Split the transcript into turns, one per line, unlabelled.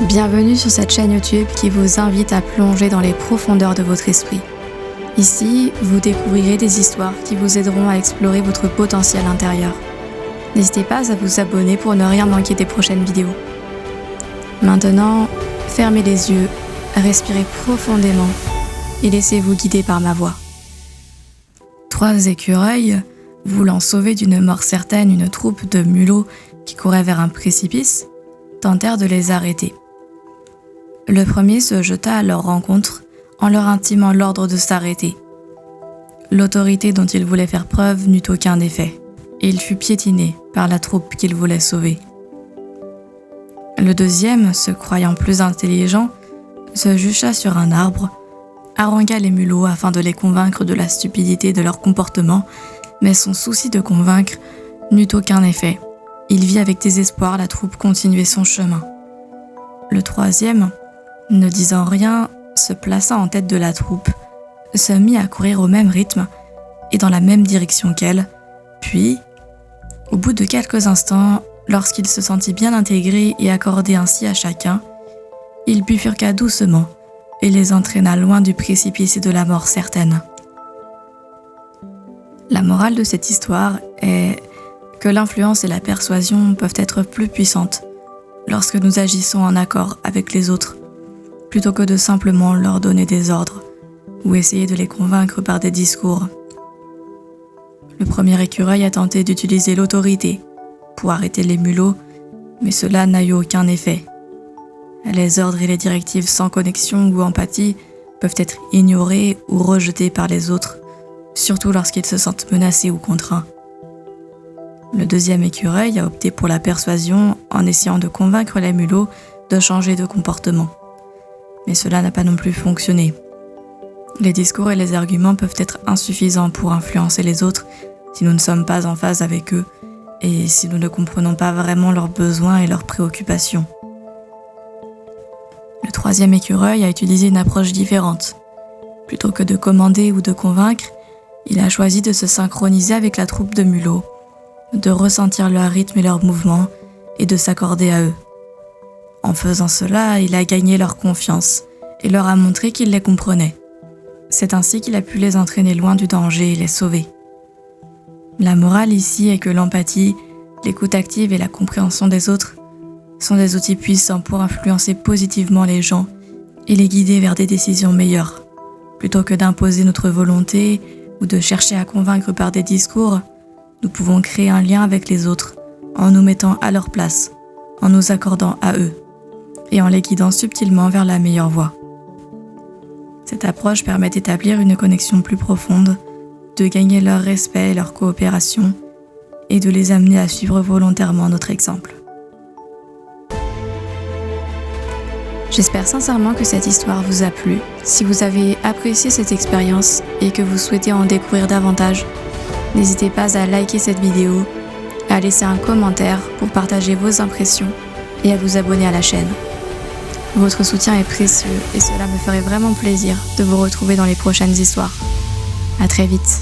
Bienvenue sur cette chaîne YouTube qui vous invite à plonger dans les profondeurs de votre esprit. Ici, vous découvrirez des histoires qui vous aideront à explorer votre potentiel intérieur. N'hésitez pas à vous abonner pour ne rien manquer des prochaines vidéos. Maintenant, fermez les yeux, respirez profondément et laissez-vous guider par ma voix. 3 écureuils, voulant sauver d'une mort certaine une troupe de mulots qui couraient vers un précipice, tentèrent de les arrêter. Le premier se jeta à leur rencontre en leur intimant l'ordre de s'arrêter. L'autorité dont il voulait faire preuve n'eut aucun effet, et il fut piétiné par la troupe qu'il voulait sauver. Le deuxième, se croyant plus intelligent, se jucha sur un arbre, harangua les mulots afin de les convaincre de la stupidité de leur comportement, mais son souci de convaincre n'eut aucun effet. Il vit avec désespoir la troupe continuer son chemin. Le troisième, ne disant rien, se plaça en tête de la troupe, se mit à courir au même rythme et dans la même direction qu'elle, puis, au bout de quelques instants, lorsqu'il se sentit bien intégré et accordé ainsi à chacun, il bifurqua doucement et les entraîna loin du précipice et de la mort certaine. La morale de cette histoire est que l'influence et la persuasion peuvent être plus puissantes lorsque nous agissons en accord avec les autres, plutôt que de simplement leur donner des ordres ou essayer de les convaincre par des discours. Le premier écureuil a tenté d'utiliser l'autorité pour arrêter les mulots, mais cela n'a eu aucun effet. Les ordres et les directives sans connexion ou empathie peuvent être ignorés ou rejetés par les autres, surtout lorsqu'ils se sentent menacés ou contraints. Le deuxième écureuil a opté pour la persuasion en essayant de convaincre les mulots de changer de comportement. Mais cela n'a pas non plus fonctionné. Les discours et les arguments peuvent être insuffisants pour influencer les autres si nous ne sommes pas en phase avec eux et si nous ne comprenons pas vraiment leurs besoins et leurs préoccupations. Le troisième écureuil a utilisé une approche différente. Plutôt que de commander ou de convaincre, il a choisi de se synchroniser avec la troupe de mulots, de ressentir leur rythme et leurs mouvements et de s'accorder à eux. En faisant cela, il a gagné leur confiance et leur a montré qu'il les comprenait. C'est ainsi qu'il a pu les entraîner loin du danger et les sauver. La morale ici est que l'empathie, l'écoute active et la compréhension des autres sont des outils puissants pour influencer positivement les gens et les guider vers des décisions meilleures. Plutôt que d'imposer notre volonté ou de chercher à convaincre par des discours, nous pouvons créer un lien avec les autres en nous mettant à leur place, en nous accordant à eux et en les guidant subtilement vers la meilleure voie. Cette approche permet d'établir une connexion plus profonde, de gagner leur respect et leur coopération, et de les amener à suivre volontairement notre exemple. J'espère sincèrement que cette histoire vous a plu. Si vous avez apprécié cette expérience et que vous souhaitez en découvrir davantage, n'hésitez pas à liker cette vidéo, à laisser un commentaire pour partager vos impressions et à vous abonner à la chaîne. Votre soutien est précieux et cela me ferait vraiment plaisir de vous retrouver dans les prochaines histoires. À très vite.